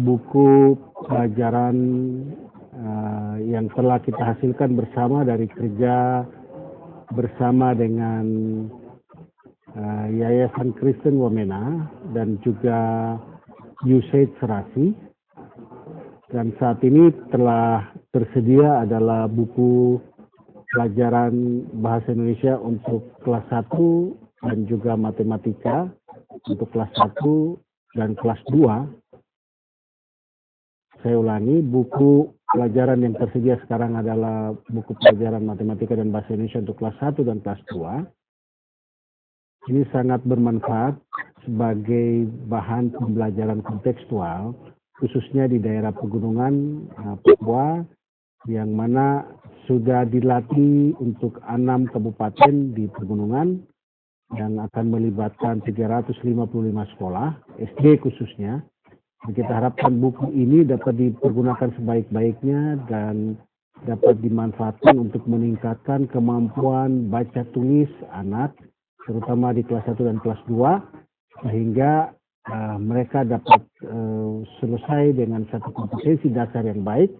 buku pelajaran yang telah kita hasilkan bersama dari kerja bersama dengan Yayasan Kristen Wamena dan juga USAID Serasi. Dan saat ini telah tersedia adalah buku pelajaran Bahasa Indonesia untuk kelas 1 dan juga matematika untuk kelas 1 dan kelas 2. Saya ulangi, buku pelajaran yang tersedia sekarang adalah buku pelajaran matematika dan bahasa Indonesia untuk kelas 1 dan kelas 2. Ini sangat bermanfaat sebagai bahan pembelajaran kontekstual, khususnya di daerah pegunungan Papua, yang mana sudah dilatih untuk 6 kabupaten di pegunungan yang akan melibatkan 355 sekolah, SD khususnya. Kita harapkan buku ini dapat dipergunakan sebaik-baiknya dan dapat dimanfaatkan untuk meningkatkan kemampuan baca tulis anak, terutama di kelas 1 dan kelas 2, sehingga mereka dapat selesai dengan satu kompetensi dasar yang baik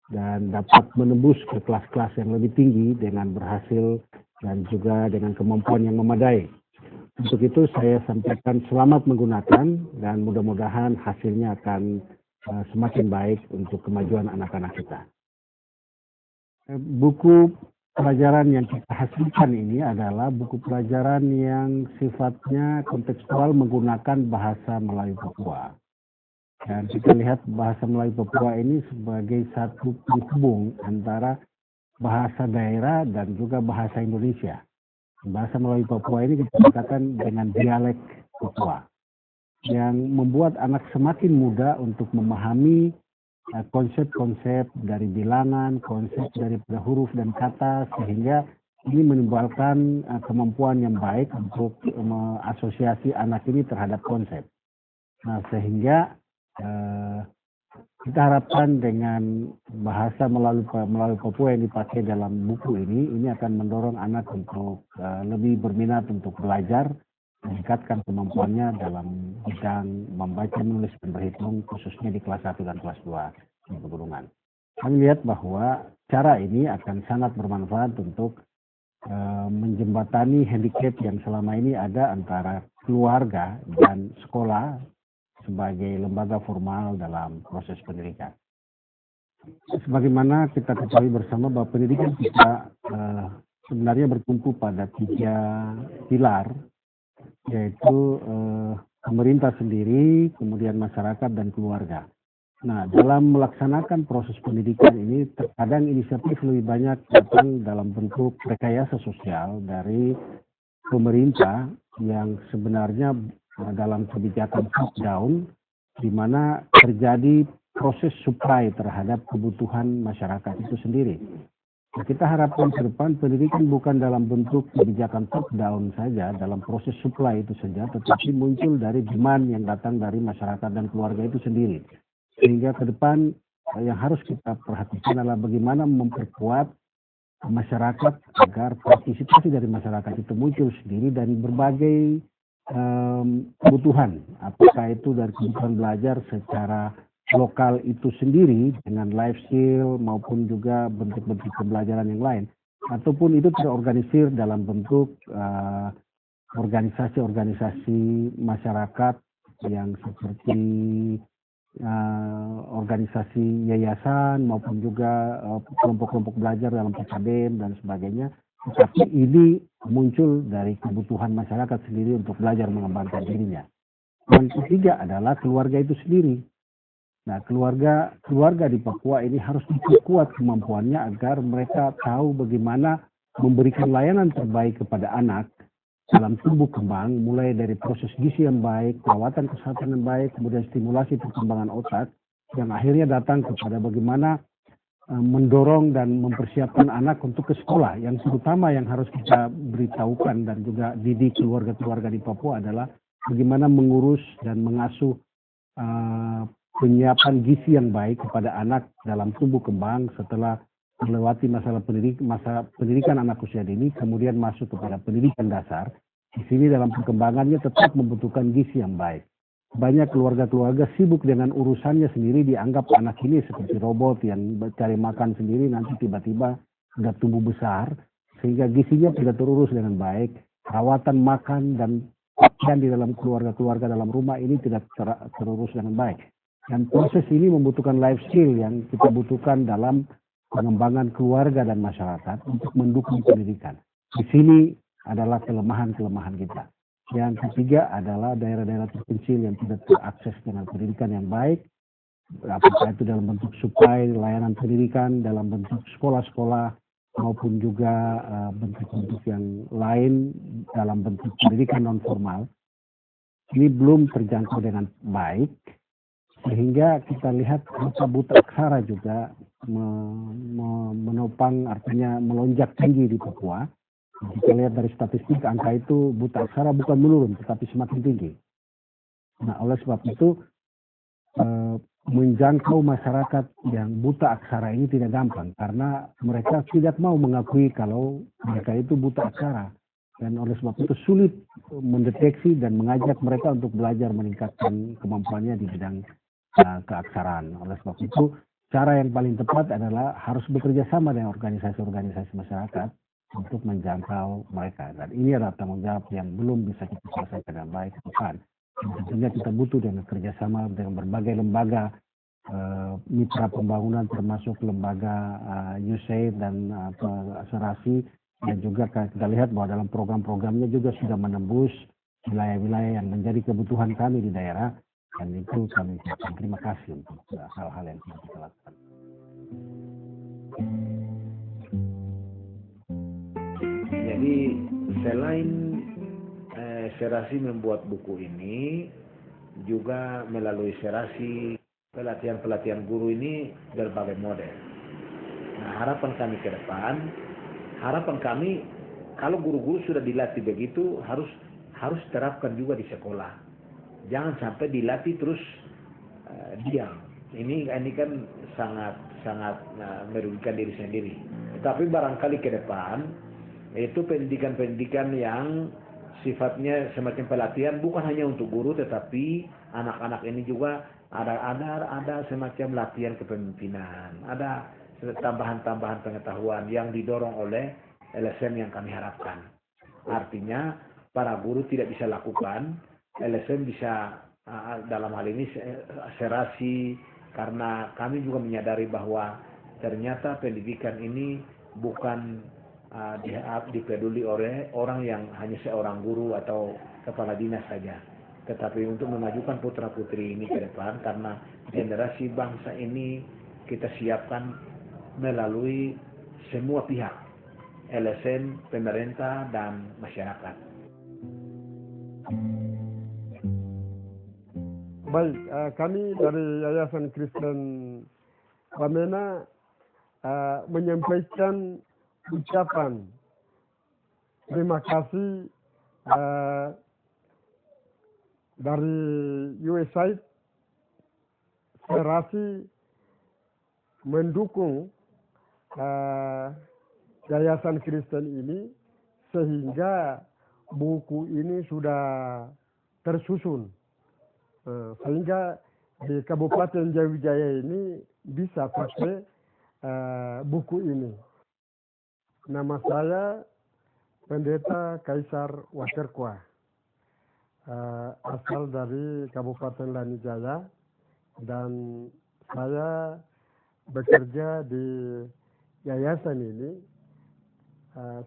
dan dapat menembus ke kelas-kelas yang lebih tinggi dengan berhasil dan juga dengan kemampuan yang memadai. Untuk itu saya sampaikan selamat menggunakan dan mudah-mudahan hasilnya akan semakin baik untuk kemajuan anak-anak kita. Buku pelajaran yang kita hasilkan ini adalah buku pelajaran yang sifatnya kontekstual menggunakan bahasa Melayu Papua. Dan kita lihat bahasa Melayu Papua ini sebagai satu penghubung antara bahasa daerah dan juga bahasa Indonesia. Bahasa Melayu Papua ini kita katakan dengan dialek Papua, yang membuat anak semakin mudah untuk memahami konsep-konsep dari bilangan, konsep dari huruf dan kata, sehingga ini menimbulkan kemampuan yang baik untuk mengasosiasi anak ini terhadap konsep. Nah, sehingga kita harapkan dengan bahasa Melayu Papua yang dipakai dalam buku ini akan mendorong anak untuk lebih berminat untuk belajar, meningkatkan kemampuannya dalam bidang membaca, menulis, dan berhitung, khususnya di kelas 1 dan kelas 2 di pegunungan. Kami lihat bahwa cara ini akan sangat bermanfaat untuk menjembatani handicap yang selama ini ada antara keluarga dan sekolah sebagai lembaga formal dalam proses pendidikan. Sebagaimana kita ketahui bersama bahwa pendidikan kita sebenarnya bertumpu pada 3 pilar, yaitu pemerintah sendiri, kemudian masyarakat, dan keluarga. Nah, dalam melaksanakan proses pendidikan ini, terkadang inisiatif lebih banyak datang dalam bentuk rekayasa sosial dari pemerintah yang sebenarnya dalam kebijakan top down, di mana terjadi proses supply terhadap kebutuhan masyarakat itu sendiri. Nah, kita harapkan ke depan pendidikan bukan dalam bentuk kebijakan top down saja, dalam proses supply itu saja, tetapi muncul dari demand yang datang dari masyarakat dan keluarga itu sendiri. Sehingga ke depan yang harus kita perhatikan adalah bagaimana memperkuat masyarakat agar partisipasi dari masyarakat itu muncul sendiri dari berbagai kebutuhan, apakah itu dari kebutuhan belajar secara lokal itu sendiri dengan life skill maupun juga bentuk-bentuk pembelajaran yang lain, ataupun itu terorganisir dalam bentuk organisasi-organisasi masyarakat yang seperti organisasi yayasan maupun juga kelompok-kelompok belajar dalam PKBM dan sebagainya. Tetapi ini muncul dari kebutuhan masyarakat sendiri untuk belajar mengembangkan dirinya. Yang ketiga adalah keluarga itu sendiri. Nah, keluarga di Papua ini harus diperkuat kemampuannya agar mereka tahu bagaimana memberikan layanan terbaik kepada anak dalam tumbuh kembang, mulai dari proses gizi yang baik, perawatan kesehatan yang baik, kemudian stimulasi perkembangan otak, yang akhirnya datang kepada bagaimana mendorong dan mempersiapkan anak untuk ke sekolah. Yang terutama yang harus kita beritahukan dan juga didik keluarga-keluarga di Papua adalah bagaimana mengurus dan mengasuh penyiapan gizi yang baik kepada anak dalam tumbuh kembang setelah melewati masa pendidikan anak usia dini, kemudian masuk kepada pendidikan dasar. Di sini dalam perkembangannya tetap membutuhkan gizi yang baik. banyak keluarga-keluarga sibuk dengan urusannya sendiri, dianggap anak ini seperti robot yang cari makan sendiri, nanti tiba-tiba sudah tumbuh besar, sehingga gizinya tidak terurus dengan baik, perawatan makan dan pakaian di dalam keluarga-keluarga dalam rumah ini tidak terurus dengan baik. Dan proses ini membutuhkan life skill yang kita butuhkan dalam pengembangan keluarga dan masyarakat untuk mendukung pendidikan. Di sini adalah kelemahan-kelemahan kita. Yang ketiga adalah daerah-daerah terpencil yang tidak terakses dengan pendidikan yang baik, apakah itu dalam bentuk supply layanan pendidikan, dalam bentuk sekolah-sekolah, maupun juga bentuk-bentuk yang lain dalam bentuk pendidikan non formal. Ini belum terjangkau dengan baik, sehingga kita lihat angka buta aksara juga menopang, artinya melonjak tinggi di Papua. Kita lihat dari statistik, angka itu buta aksara bukan menurun, tetapi semakin tinggi. Nah, oleh sebab itu, menjangkau masyarakat yang buta aksara ini tidak gampang, karena mereka tidak mau mengakui kalau mereka itu buta aksara. Dan oleh sebab itu sulit mendeteksi dan mengajak mereka untuk belajar meningkatkan kemampuannya di bidang keaksaraan. Oleh sebab itu, cara yang paling tepat adalah harus bekerja sama dengan organisasi-organisasi masyarakat untuk menjangkau mereka. Dan ini adalah tanggung jawab yang belum bisa kita selesaikan dengan baik ke depan. Tentunya kita butuh dengan kerjasama dengan berbagai lembaga mitra pembangunan, termasuk lembaga USAID dan asuransi, dan juga kita lihat bahwa dalam program-programnya juga sudah menembus wilayah-wilayah yang menjadi kebutuhan kami di daerah, dan itu kami ucapkan terima kasih untuk hal-hal yang kita lakukan. Jadi selain Serasi membuat buku ini, juga melalui Serasi pelatihan-pelatihan guru ini berbagai model. Nah, harapan kami ke depan, harapan kami kalau guru-guru sudah dilatih begitu harus terapkan juga di sekolah. Jangan sampai dilatih terus diam. Ini kan sangat merugikan diri sendiri. Tapi barangkali ke depan itu pendidikan-pendidikan yang sifatnya semacam pelatihan bukan hanya untuk guru, tetapi anak-anak ini juga ada semacam latihan kepemimpinan, ada tambahan-tambahan pengetahuan yang didorong oleh LSM yang kami harapkan. Artinya para guru tidak bisa lakukan, LSM bisa dalam hal ini Serasi, karena kami juga menyadari bahwa ternyata pendidikan ini bukan dipeduli oleh orang yang hanya seorang guru atau kepala dinas saja, tetapi untuk memajukan putra-putri ini ke depan, karena generasi bangsa ini kita siapkan melalui semua pihak, LSM, pemerintah, dan masyarakat. Baik, kami dari Yayasan Kristen Wamena menyampaikan ucapan terima kasih dari USAID. Serasi mendukung Yayasan Kristen ini sehingga buku ini sudah tersusun, sehingga di Kabupaten Jayawijaya ini bisa pakai buku ini. Nama saya Pendeta Kaisar Waterkwa, asal dari Kabupaten Lanijaya, dan saya bekerja di yayasan ini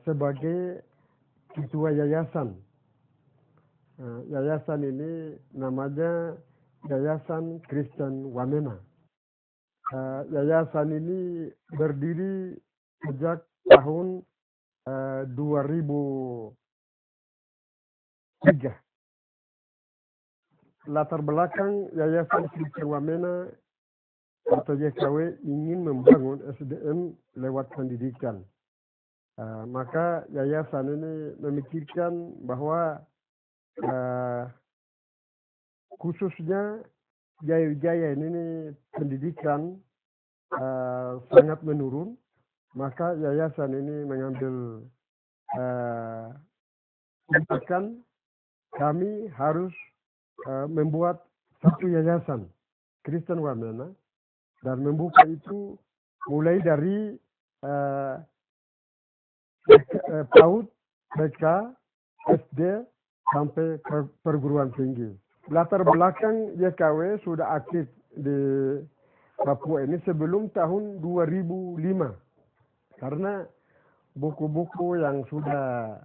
sebagai ketua yayasan. Yayasan ini namanya Yayasan Kristen Wamena. Yayasan ini berdiri sejak tahun 2003. Latar belakang Yayasan Kristen Wamena atau YKW ingin membangun SDM lewat pendidikan. Maka yayasan ini memikirkan bahwa khususnya Jayawijaya ini pendidikan sangat menurun. Maka yayasan ini mengambil tindakan, kami harus membuat satu yayasan Kristen Wamena dan membuka itu mulai dari PAUD, BK, SD sampai perguruan tinggi. Latar belakang YKW sudah aktif di Papua ini sebelum tahun 2005 karena buku-buku yang sudah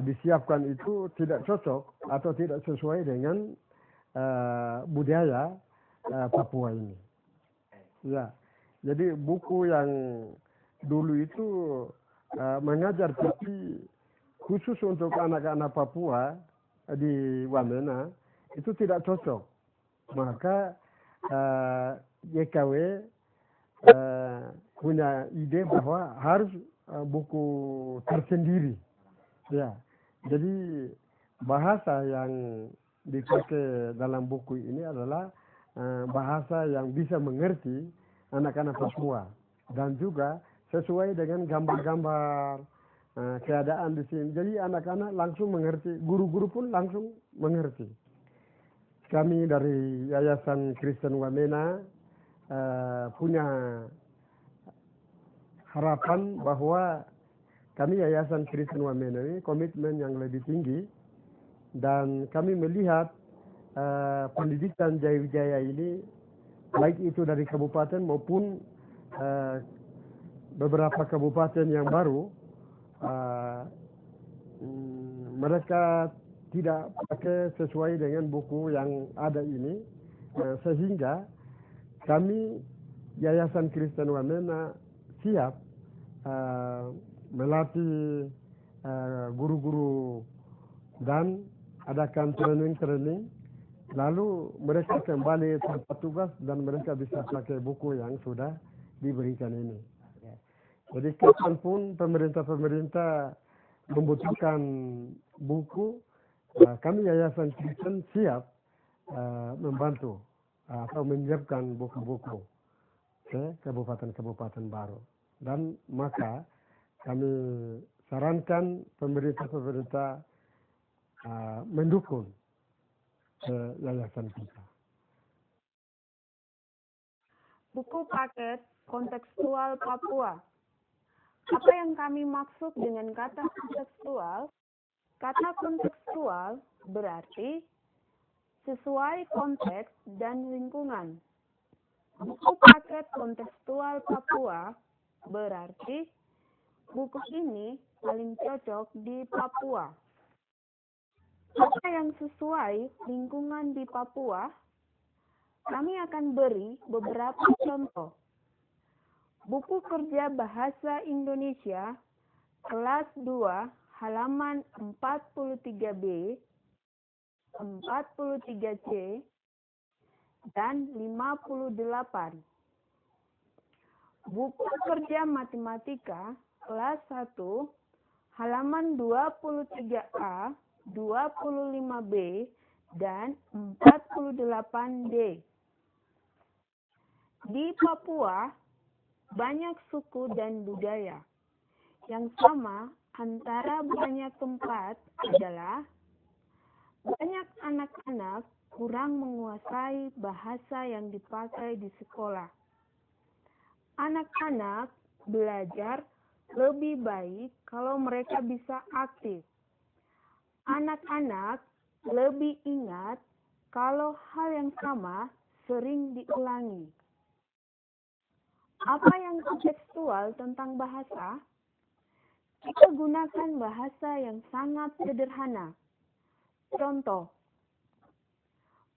disiapkan itu tidak cocok atau tidak sesuai dengan budaya Papua ini. Ya, jadi buku yang dulu itu mengajar tapi khusus untuk anak-anak Papua di Wamena itu tidak cocok. Maka YKW punya ide bahwa harus buku tersendiri. Ya, jadi bahasa yang dipakai dalam buku ini adalah bahasa yang bisa mengerti anak-anak Papua dan juga sesuai dengan gambar-gambar keadaan di sini. Jadi anak-anak langsung mengerti, guru-guru pun langsung mengerti. Kami dari Yayasan Kristen Wamena punya harapan bahwa kami Yayasan Kristen Wamena ini komitmen yang lebih tinggi dan kami melihat pendidikan Jaya ini baik itu dari kabupaten maupun beberapa kabupaten yang baru mereka tidak pakai sesuai dengan buku yang ada ini sehingga kami Yayasan Kristen Wamena siap melatih guru-guru dan adakan training lalu mereka kembali tempat tugas dan mereka bisa pakai buku yang sudah diberikan ini. Jadi kapanpun pemerintah membutuhkan buku, kami Yayasan Kristen siap membantu atau menyiapkan buku-buku ke kabupaten-kabupaten baru. Dan maka kami sarankan pemerintah mendukung yayasan kita. Buku paket kontekstual Papua. Apa yang kami maksud dengan kata kontekstual? Kata kontekstual berarti sesuai konteks dan lingkungan. Buku paket kontekstual Papua berarti buku ini paling cocok di Papua. Apa yang sesuai lingkungan di Papua? Kami akan beri beberapa contoh. Buku kerja bahasa Indonesia kelas 2 halaman 43B, 43C, dan 58. Buku kerja matematika kelas 1 halaman 23A, 25B, dan 48D. Di Papua, banyak suku dan budaya. Yang sama antara banyak tempat adalah banyak anak-anak kurang menguasai bahasa yang dipakai di sekolah. Anak-anak belajar lebih baik kalau mereka bisa aktif. Anak-anak lebih ingat kalau hal yang sama sering diulangi. Apa yang kontekstual tentang bahasa? Kita gunakan bahasa yang sangat sederhana. Contoh,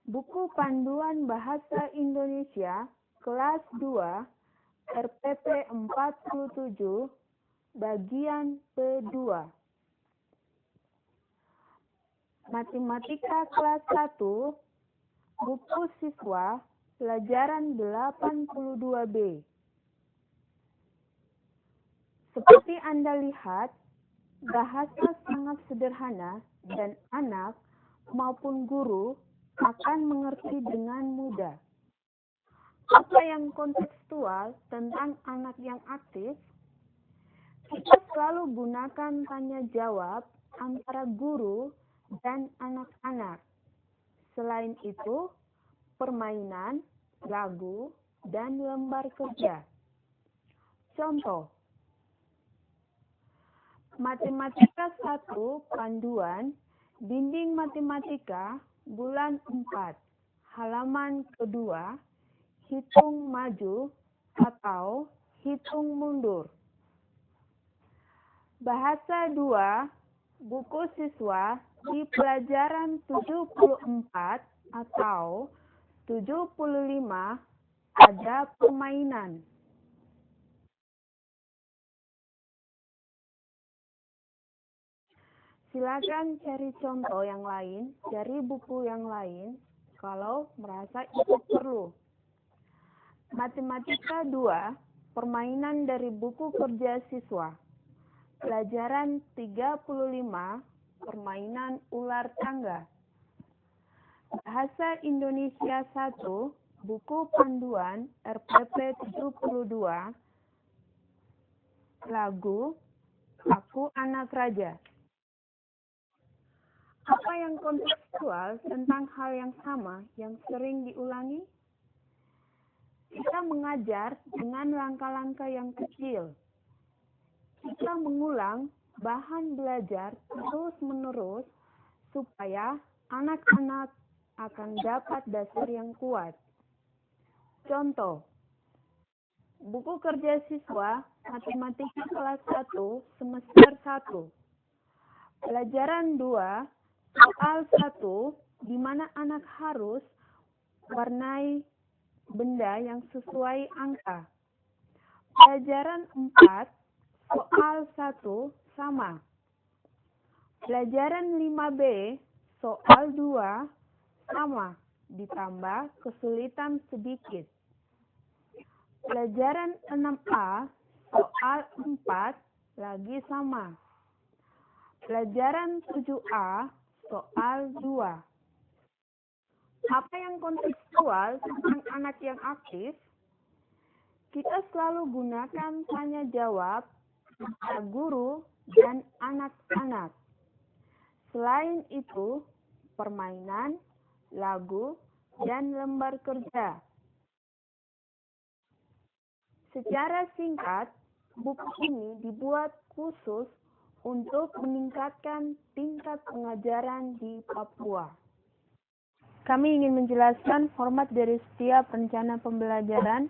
buku panduan bahasa Indonesia kelas 2 RPP 47 bagian P2. Matematika kelas 1 buku siswa pelajaran 82B. Seperti Anda lihat, bahasa sangat sederhana dan anak maupun guru akan mengerti dengan mudah. Apa yang kontekstual tentang anak yang aktif? Kita selalu gunakan tanya jawab antara guru dan anak-anak. Selain itu, permainan, lagu, dan lembar kerja. Contoh, Matematika 1 Panduan Dinding Matematika Bulan 4 Halaman kedua Hitung maju atau hitung mundur. Bahasa 2 Buku siswa di pelajaran 74 atau 75 ada permainan. Silakan cari contoh yang lain dari buku yang lain kalau merasa itu perlu. Matematika 2, permainan dari buku kerja siswa. Pelajaran 35, permainan ular tangga. Bahasa Indonesia 1, buku panduan RPP 72, lagu Aku Anak Raja. Apa yang kontekstual tentang hal yang sama yang sering diulangi? Kita mengajar dengan langkah-langkah yang kecil. Kita mengulang bahan belajar terus-menerus supaya anak-anak akan dapat dasar yang kuat. Contoh, buku kerja siswa Matematika kelas 1 semester 1. Pelajaran 2 soal 1 di mana anak harus warnai benda yang sesuai angka. Pelajaran 4 soal 1 sama. Pelajaran 5B soal 2 sama ditambah kesulitan sedikit. Pelajaran 6A soal 4 lagi sama. Pelajaran 7A soal 2. Apa yang kontekstual tentang anak yang aktif? Kita selalu gunakan tanya jawab antara guru dan anak-anak. Selain itu, permainan, lagu, dan lembar kerja. Secara singkat, buku ini dibuat khusus untuk meningkatkan tingkat pengajaran di Papua. Kami ingin menjelaskan format dari setiap rencana pembelajaran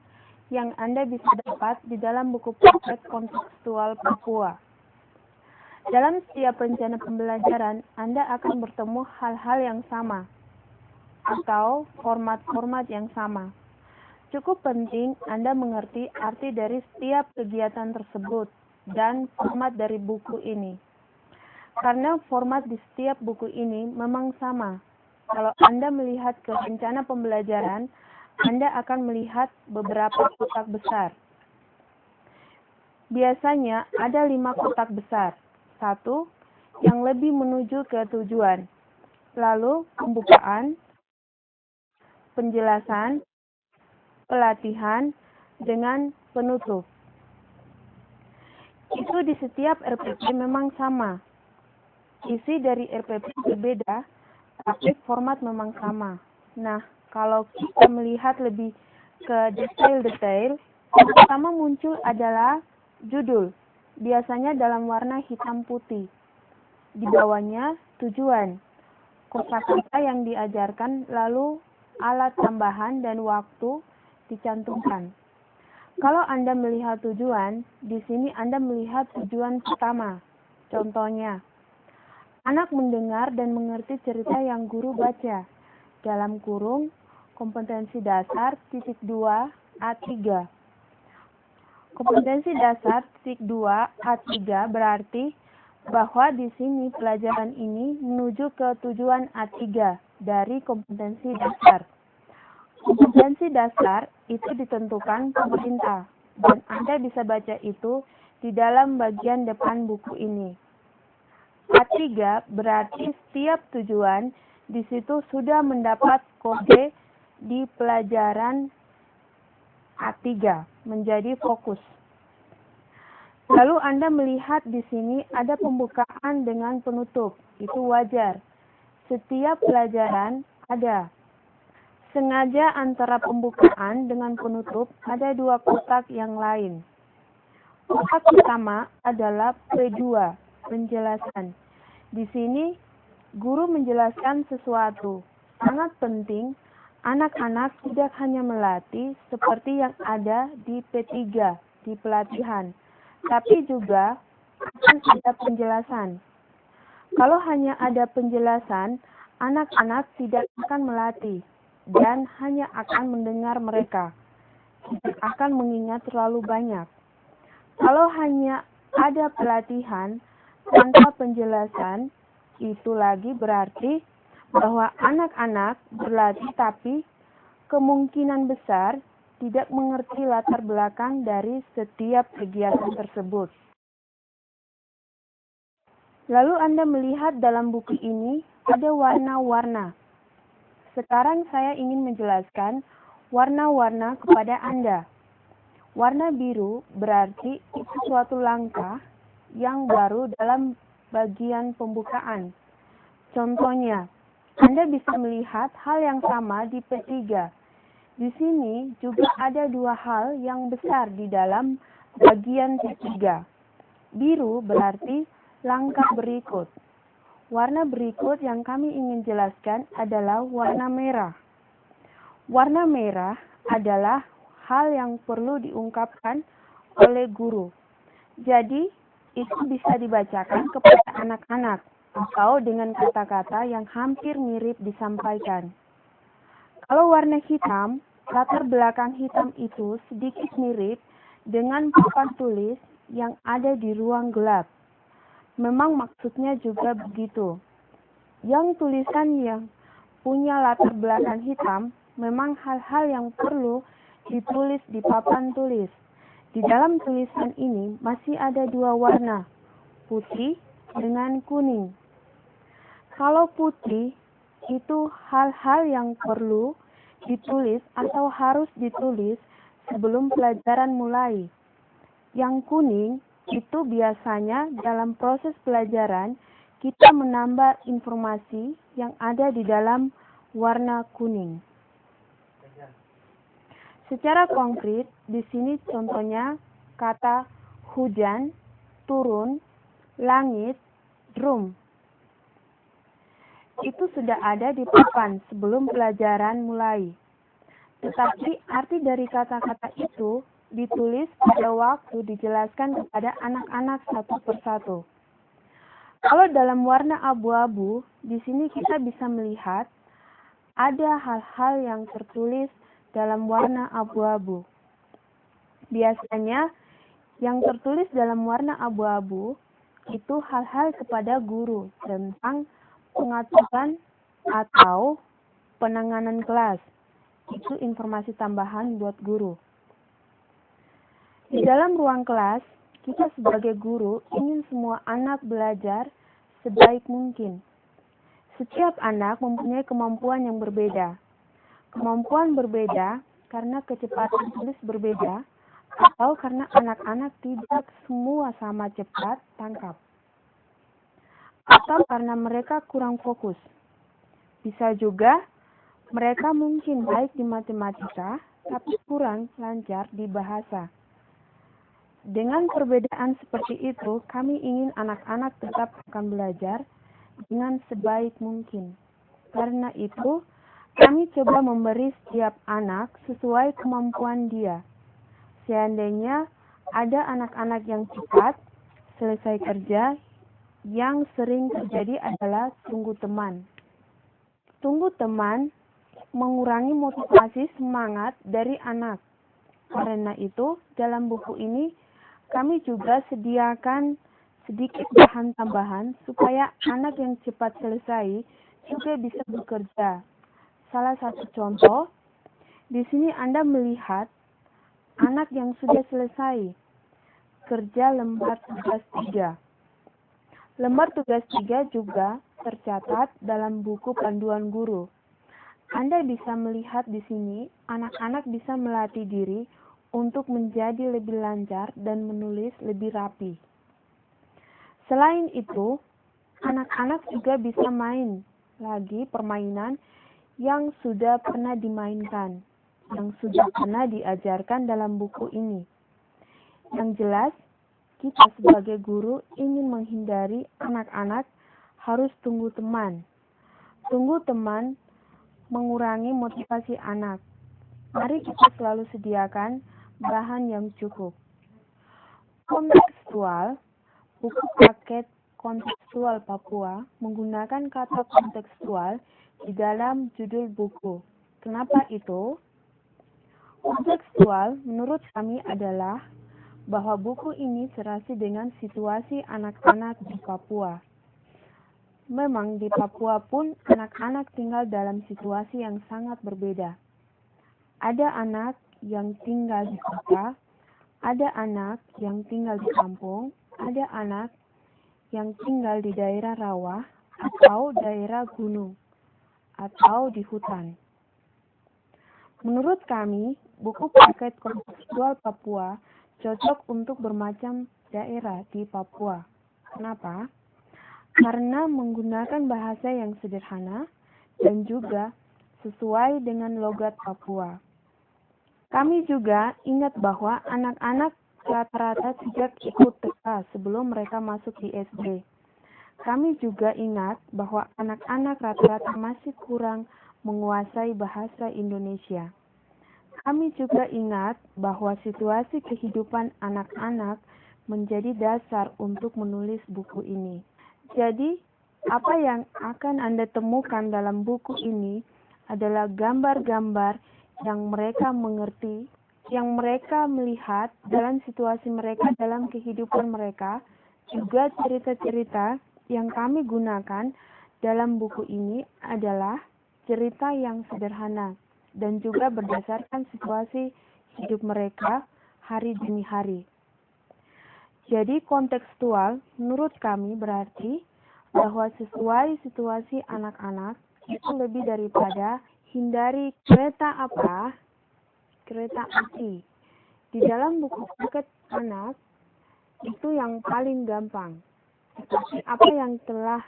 yang Anda bisa dapat di dalam buku praktek kontekstual Papua. Dalam setiap rencana pembelajaran, Anda akan bertemu hal-hal yang sama atau format-format yang sama. Cukup penting Anda mengerti arti dari setiap kegiatan tersebut dan format dari buku ini. Karena format di setiap buku ini memang sama. Kalau Anda melihat ke rencana pembelajaran, Anda akan melihat beberapa kotak besar. Biasanya ada 5 kotak besar. 1, yang lebih menuju ke tujuan. Lalu pembukaan, penjelasan, pelatihan, dengan penutup. Itu di setiap RPP memang sama. Isi dari RPP berbeda, tapi format memang sama. Nah, kalau kita melihat lebih ke detail-detail, yang pertama muncul adalah judul, biasanya dalam warna hitam putih. Di bawahnya tujuan, kosakata yang diajarkan, lalu alat tambahan dan waktu dicantumkan. Kalau Anda melihat tujuan, di sini Anda melihat tujuan pertama. Contohnya, anak mendengar dan mengerti cerita yang guru baca. Dalam kurung, kompetensi dasar titik 2 A3. Kompetensi dasar titik 2 A3 berarti bahwa di sini pelajaran ini menuju ke tujuan A3 dari kompetensi dasar. Kompetensi dasar itu ditentukan pemerintah, dan Anda bisa baca itu di dalam bagian depan buku ini. A3 berarti setiap tujuan di situ sudah mendapat kode di pelajaran A3 menjadi fokus. Lalu Anda melihat di sini ada pembukaan dengan penutup, itu wajar. Setiap pelajaran ada. Sengaja antara pembukaan dengan penutup ada dua kotak yang lain. Kotak pertama adalah P2, penjelasan. Di sini, guru menjelaskan sesuatu. Sangat penting, anak-anak tidak hanya melatih seperti yang ada di P3, di pelatihan, tapi juga akan ada penjelasan. Kalau hanya ada penjelasan, anak-anak tidak akan melatih dan hanya akan mendengar mereka, tidak akan mengingat terlalu banyak. Kalau hanya ada pelatihan tanpa penjelasan, itu lagi berarti bahwa anak-anak berlatih tapi kemungkinan besar tidak mengerti latar belakang dari setiap kegiatan tersebut. Lalu Anda melihat dalam buku ini ada warna-warna. Sekarang saya ingin menjelaskan warna-warna kepada Anda. Warna biru berarti itu suatu langkah yang baru dalam bagian pembukaan. Contohnya, Anda bisa melihat hal yang sama di P3. Di sini juga ada dua hal yang besar di dalam bagian P3. Biru berarti langkah berikut. Warna berikut yang kami ingin jelaskan adalah warna merah. Warna merah adalah hal yang perlu diungkapkan oleh guru. Jadi, itu bisa dibacakan kepada anak-anak atau dengan kata-kata yang hampir mirip disampaikan. Kalau warna hitam, latar belakang hitam itu sedikit mirip dengan papan tulis yang ada di ruang gelap. Memang maksudnya juga begitu. Yang tulisan yang punya latar belakang hitam memang hal-hal yang perlu ditulis di papan tulis. Di dalam tulisan ini masih ada dua warna, putih dengan kuning. Kalau putih itu hal-hal yang perlu ditulis atau harus ditulis sebelum pelajaran mulai. Yang kuning itu biasanya dalam proses pelajaran kita menambah informasi yang ada di dalam warna kuning. Secara konkret, di sini contohnya kata hujan, turun, langit, drum. Itu sudah ada di papan sebelum pelajaran mulai. Tetapi arti dari kata-kata itu ditulis pada waktu dijelaskan kepada anak-anak satu persatu. Kalau dalam warna abu-abu, di sini kita bisa melihat ada hal-hal yang tertulis dalam warna abu-abu. Biasanya yang tertulis dalam warna abu-abu itu hal-hal kepada guru tentang pengaturan atau penanganan kelas. Itu informasi tambahan buat guru. Di dalam ruang kelas, kita sebagai guru ingin semua anak belajar sebaik mungkin. Setiap anak mempunyai kemampuan yang berbeda. Kemampuan berbeda karena kecepatan tulis berbeda atau karena anak-anak tidak semua sama cepat tangkap. Atau karena mereka kurang fokus. Bisa juga mereka mungkin baik di matematika tapi kurang lancar di bahasa. Dengan perbedaan seperti itu, kami ingin anak-anak tetap akan belajar dengan sebaik mungkin. Karena itu, kami coba memberi setiap anak sesuai kemampuan dia. Seandainya ada anak-anak yang cepat selesai kerja, yang sering terjadi adalah tunggu teman. Tunggu teman mengurangi motivasi semangat dari anak. Karena itu, dalam buku ini, kami juga sediakan sedikit bahan tambahan supaya anak yang cepat selesai juga bisa bekerja. Salah satu contoh, di sini Anda melihat anak yang sudah selesai kerja lembar tugas 3. Lembar tugas 3 juga tercatat dalam buku panduan guru. Anda bisa melihat di sini anak-anak bisa melatih diri untuk menjadi lebih lancar dan menulis lebih rapi. Selain itu, anak-anak juga bisa main lagi permainan yang sudah pernah dimainkan, yang sudah pernah diajarkan dalam buku ini. Yang jelas, kita sebagai guru ingin menghindari anak-anak harus tunggu teman. Tunggu teman mengurangi motivasi anak. Mari kita selalu sediakan bahan yang cukup. Kontekstual, buku paket kontekstual Papua menggunakan kata kontekstual di dalam judul buku. Kenapa itu? Kontekstual menurut kami adalah bahwa buku ini serasi dengan situasi anak-anak di Papua. Memang di Papua pun anak-anak tinggal dalam situasi yang sangat berbeda. Ada anak yang tinggal di kota, ada anak yang tinggal di kampung, ada anak yang tinggal di daerah rawa atau daerah gunung atau di hutan. Menurut kami, buku paket kontekstual Papua cocok untuk bermacam daerah di Papua. Kenapa? Karena menggunakan bahasa yang sederhana dan juga sesuai dengan logat Papua. Kami juga ingat bahwa anak-anak rata-rata tidak ikut TK sebelum mereka masuk di SD. Kami juga ingat bahwa anak-anak rata-rata masih kurang menguasai bahasa Indonesia. Kami juga ingat bahwa situasi kehidupan anak-anak menjadi dasar untuk menulis buku ini. Jadi, apa yang akan Anda temukan dalam buku ini adalah gambar-gambar yang mereka mengerti, yang mereka melihat dalam situasi mereka, dalam kehidupan mereka, juga cerita-cerita yang kami gunakan dalam buku ini adalah cerita yang sederhana dan juga berdasarkan situasi hidup mereka hari demi hari. Jadi kontekstual menurut kami berarti bahwa sesuai situasi anak-anak itu lebih daripada hindari kereta api. Di dalam buku paket anak itu yang paling gampang. Tetapi apa yang telah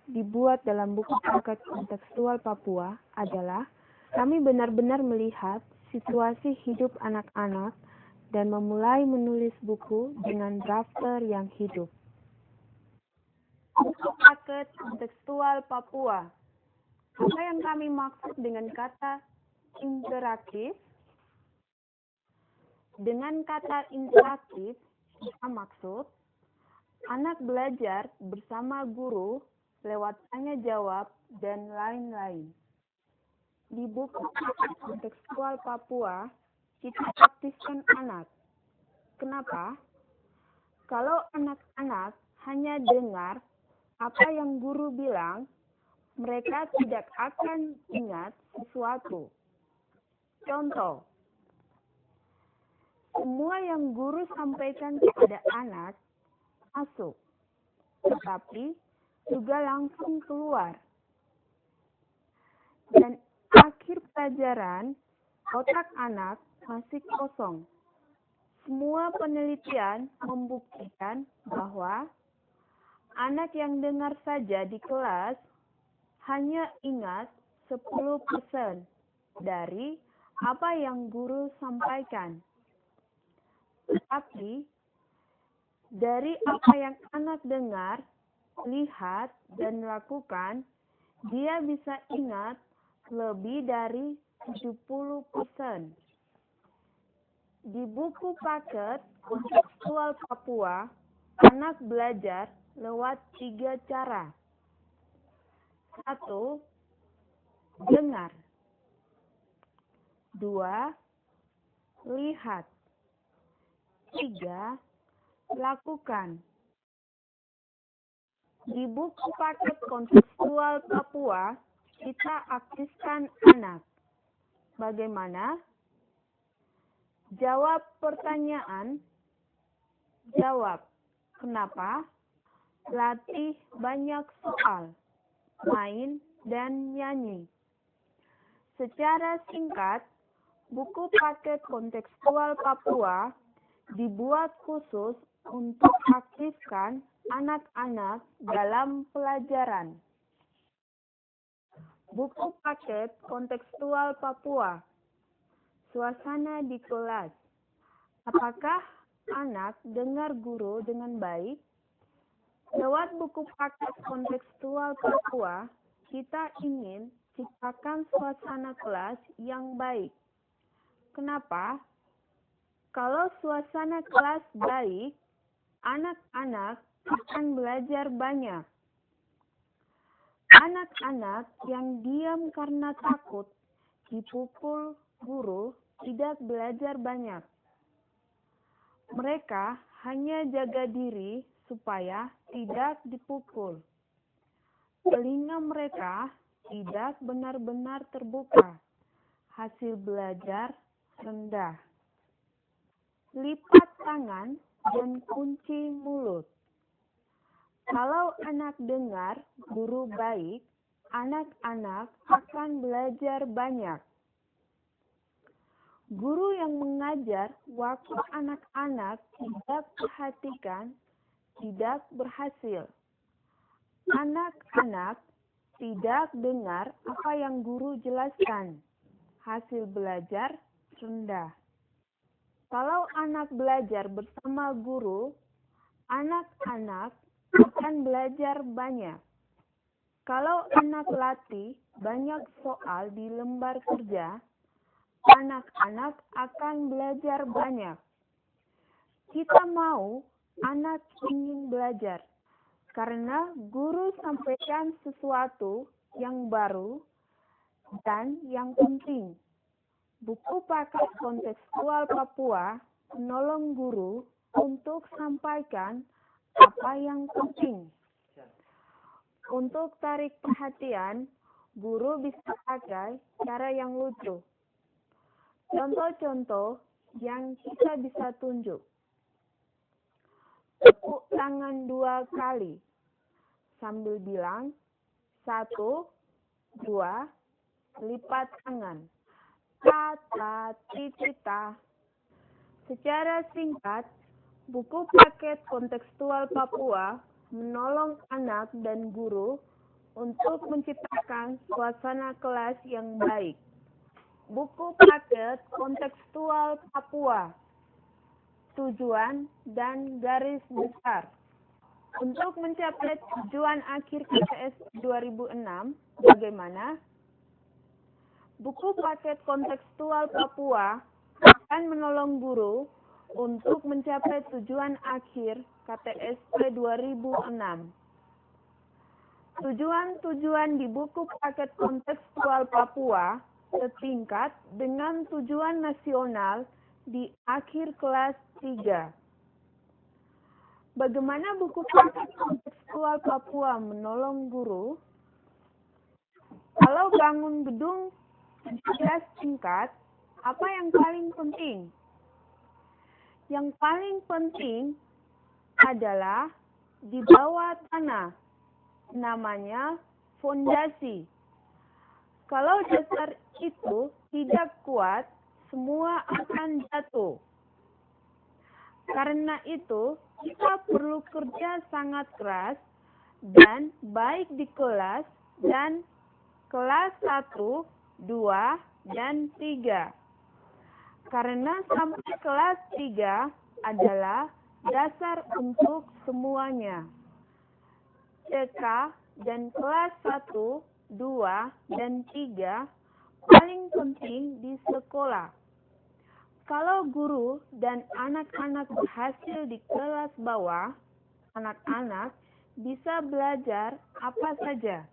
dibuat dalam buku paket kontekstual Papua adalah kami benar-benar melihat situasi hidup anak-anak dan memulai menulis buku dengan drafter yang hidup. Buku paket kontekstual Papua. Apa yang kami maksud dengan kata interaktif? Dengan kata interaktif, kita maksud anak belajar bersama guru lewat tanya jawab dan lain-lain. Di buku kontekstual Papua, kita aktifkan anak. Kenapa? Kalau anak-anak hanya dengar apa yang guru bilang, mereka tidak akan ingat sesuatu. Contoh, semua yang guru sampaikan kepada anak masuk, tetapi juga langsung keluar. Dan akhir pelajaran, otak anak masih kosong. Semua penelitian membuktikan bahwa anak yang dengar saja di kelas hanya ingat 10% dari apa yang guru sampaikan. Tetapi, dari apa yang anak dengar, lihat, dan lakukan, dia bisa ingat lebih dari 70%. Di buku paket kontekstual Papua, anak belajar lewat 3 cara. 1. Dengar. 2. Lihat. 3. Lakukan. Di buku paket kontekstual Papua, kita aktifkan anak. Bagaimana? Jawab pertanyaan. Jawab. Kenapa? Latih banyak soal. Main dan nyanyi. Secara singkat, buku paket kontekstual Papua dibuat khusus untuk aktifkan anak-anak dalam pelajaran. Buku paket kontekstual Papua. Suasana di kelas. Apakah anak dengar guru dengan baik? Lewat buku paket kontekstual Papua, kita ingin ciptakan suasana kelas yang baik. Kenapa? Kalau suasana kelas baik, anak-anak akan belajar banyak. Anak-anak yang diam karena takut dipukul guru tidak belajar banyak. Mereka hanya jaga diri supaya tidak dipukul. Telinga mereka tidak benar-benar terbuka. Hasil belajar rendah. Lipat tangan dan kunci mulut. Kalau anak dengar guru baik, anak-anak akan belajar banyak. Guru yang mengajar waktu anak-anak tidak perhatikan tidak berhasil. Anak-anak tidak dengar apa yang guru jelaskan. Hasil belajar rendah. Kalau anak belajar bersama guru, anak-anak akan belajar banyak. Kalau anak latih banyak soal di lembar kerja, anak-anak akan belajar banyak. Kita mau anak ingin belajar, karena guru sampaikan sesuatu yang baru dan yang penting. Buku paket kontekstual Papua menolong guru untuk sampaikan apa yang penting. Untuk tarik perhatian, guru bisa pakai cara yang lucu. Contoh-contoh yang kita bisa tunjuk. Tepuk tangan 2 kali sambil bilang 1, 2, lipat tangan. Tata titita. Secara singkat, buku paket kontekstual Papua menolong anak dan guru untuk menciptakan suasana kelas yang baik. Buku paket kontekstual Papua. Tujuan dan garis besar. Untuk mencapai tujuan akhir KTS 2006, bagaimana? Buku paket kontekstual Papua akan menolong guru untuk mencapai tujuan akhir KTSP 2006. Tujuan-tujuan di buku paket kontekstual Papua setingkat dengan tujuan nasional di akhir kelas 3. Bagaimana buku paket kontekstual Papua menolong guru? Kalau bangun gedung 17 tingkat, apa yang paling penting? Yang paling penting adalah di bawah tanah, namanya fondasi. Kalau dasar itu tidak kuat, semua akan jatuh. Karena itu, kita perlu kerja sangat keras dan baik di kelas dan kelas 1, 2, dan 3. Karena sampai kelas 3 adalah dasar untuk semuanya. TK dan kelas 1, 2, dan 3 paling penting di sekolah. Kalau guru dan anak-anak berhasil di kelas bawah, anak-anak bisa belajar apa saja.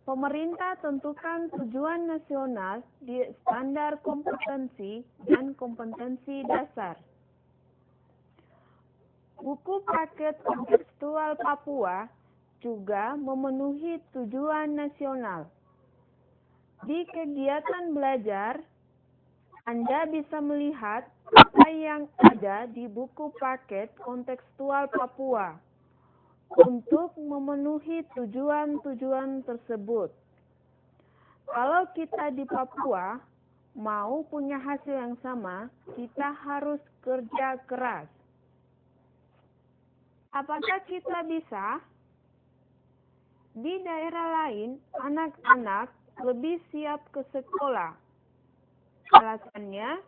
Pemerintah tentukan tujuan nasional di standar kompetensi dan kompetensi dasar. Buku paket kontekstual Papua juga memenuhi tujuan nasional. Di kegiatan belajar, Anda bisa melihat apa yang ada di buku paket kontekstual Papua untuk memenuhi tujuan-tujuan tersebut. Kalau kita di Papua mau punya hasil yang sama, kita harus kerja keras. Apakah kita bisa? di daerah lain anak-anak lebih siap ke sekolah. Alasannya,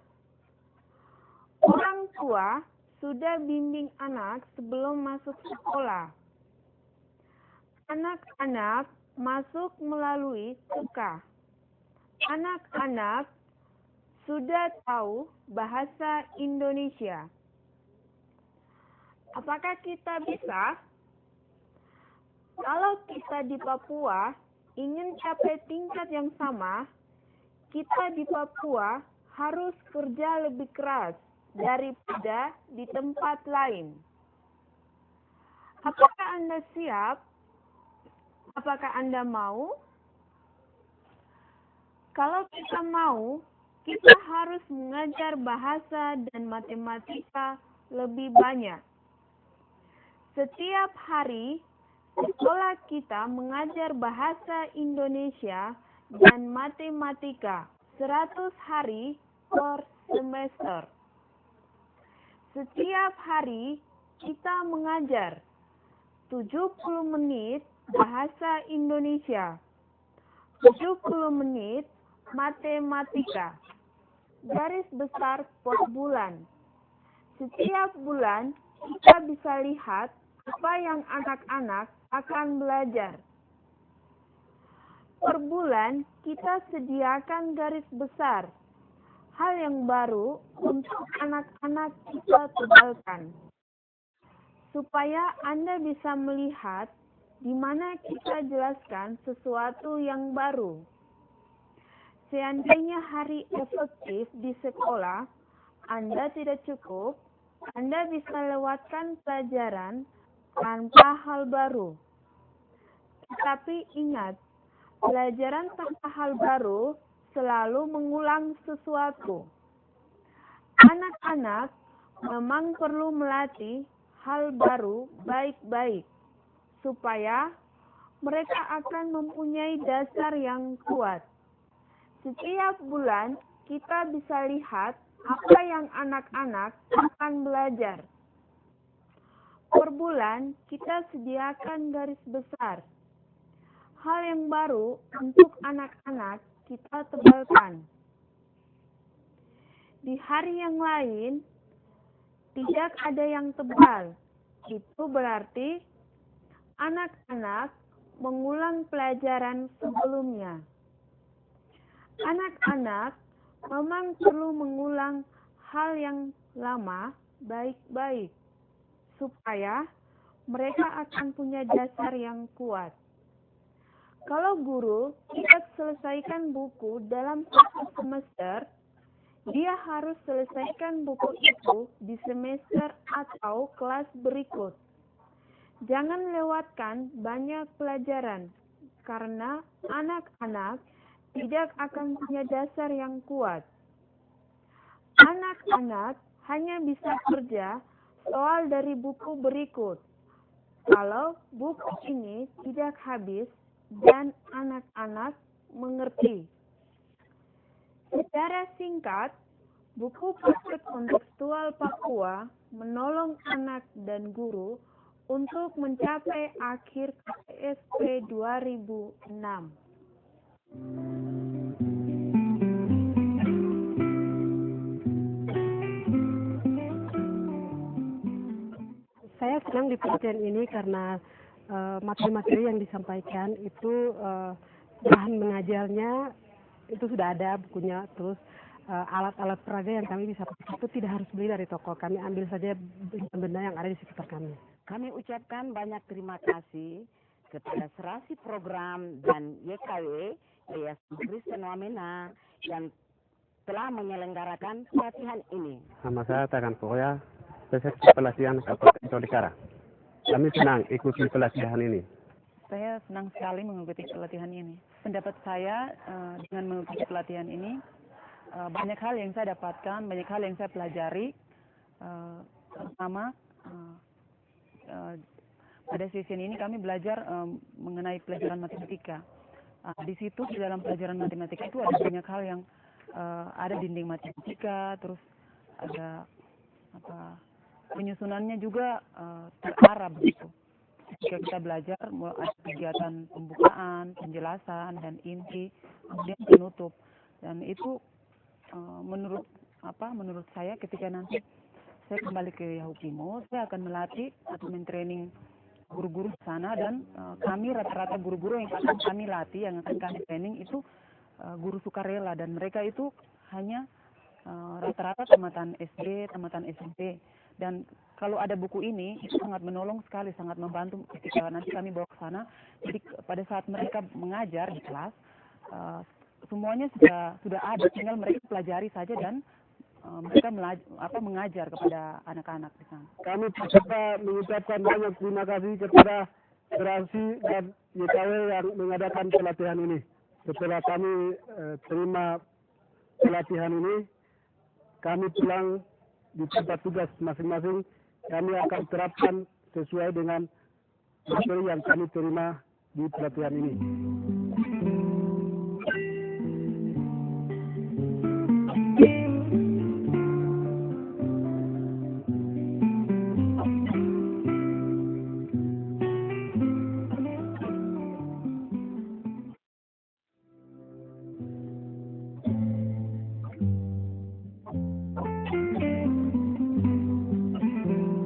orang tua sudah bimbing anak sebelum masuk sekolah. Anak-anak masuk melalui TK. Anak-anak sudah tahu bahasa Indonesia. Apakah kita bisa? Kalau kita di Papua ingin capai tingkat yang sama, kita di Papua harus kerja lebih keras daripada di tempat lain. Apakah Anda siap? Apakah Anda mau? Kalau kita mau, kita harus mengajar bahasa dan matematika lebih banyak. Setiap hari, sekolah kita mengajar bahasa Indonesia dan matematika 100 hari per semester. Setiap hari, kita mengajar 70 menit bahasa Indonesia, 70 menit matematika. Garis besar per bulan. Setiap bulan kita bisa lihat apa yang anak-anak akan belajar. Per bulan kita sediakan garis besar. Hal yang baru untuk anak-anak kita tebalkan. Supaya Anda bisa melihat di mana kita jelaskan sesuatu yang baru. Seandainya hari efektif di sekolah, Anda tidak cukup, Anda bisa lewatkan pelajaran tanpa hal baru. Tetapi ingat, pelajaran tanpa hal baru selalu mengulang sesuatu. Anak-anak memang perlu melatih hal baru baik-baik, supaya mereka akan mempunyai dasar yang kuat. Setiap bulan kita bisa lihat apa yang anak-anak akan belajar. Per bulan kita sediakan garis besar. Hal yang baru untuk anak-anak kita tebalkan. Di hari yang lain, tidak ada yang tebal. Itu berarti anak-anak mengulang pelajaran sebelumnya. Anak-anak memang perlu mengulang hal yang lama baik-baik, supaya mereka akan punya dasar yang kuat. Kalau guru tidak selesaikan buku dalam satu semester, dia harus selesaikan buku itu di semester atau kelas berikut. Jangan lewatkan banyak pelajaran, karena anak-anak tidak akan punya dasar yang kuat. Anak-anak hanya bisa kerja soal dari buku berikut. Kalau buku ini tidak habis dan anak-anak mengerti. Secara singkat, buku praktek kontekstual Papua menolong anak dan guru untuk mencapai akhir KSP 2006. Saya senang di pelatihan ini karena materi-materi yang disampaikan itu bahan mengajarnya itu sudah ada bukunya, terus alat-alat peraga yang kami bisa pakai itu tidak harus beli dari toko, kami ambil saja benda yang ada di sekitar kami. Kami ucapkan banyak terima kasih kepada Serasi Program dan YKW Yayasan Kristen Wamena yang telah menyelenggarakan pelatihan ini. Nama saya Tagan Poya, peserta pelatihan Kabupaten Tolikara. Kami senang ikuti pelatihan ini. Saya senang sekali mengikuti pelatihan ini. Pendapat saya dengan mengikuti pelatihan ini, banyak hal yang saya dapatkan, banyak hal yang saya pelajari, terutama pada sesi ini kami belajar mengenai pelajaran matematika. Di situ di dalam pelajaran matematika itu ada banyak hal yang ada dinding matematika, terus ada penyusunannya juga terarah begitu. ketika kita belajar ada kegiatan pembukaan, penjelasan dan inti, kemudian penutup. Dan itu menurut saya ketika nanti saya kembali ke Yahukimo, saya akan melatih atau mentraining guru-guru di sana, dan kami rata-rata guru-guru yang akan kami latih, yang akan kami training itu guru sukarela, dan mereka itu hanya rata-rata tamatan SD, tamatan SMP. Dan kalau ada buku ini itu sangat menolong sekali, sangat membantu ketika nanti kami bawa ke sana. Jadi pada saat mereka mengajar di kelas, semuanya sudah ada, tinggal mereka pelajari saja dan mereka mengajar kepada anak-anak di sana. Kami peserta mengucapkan banyak terima kasih kepada Serasi dan YKW yang mengadakan pelatihan ini. Setelah kami terima pelatihan ini, kami pulang di tempat tugas masing-masing. Kami akan terapkan sesuai dengan materi yang kami terima di pelatihan ini.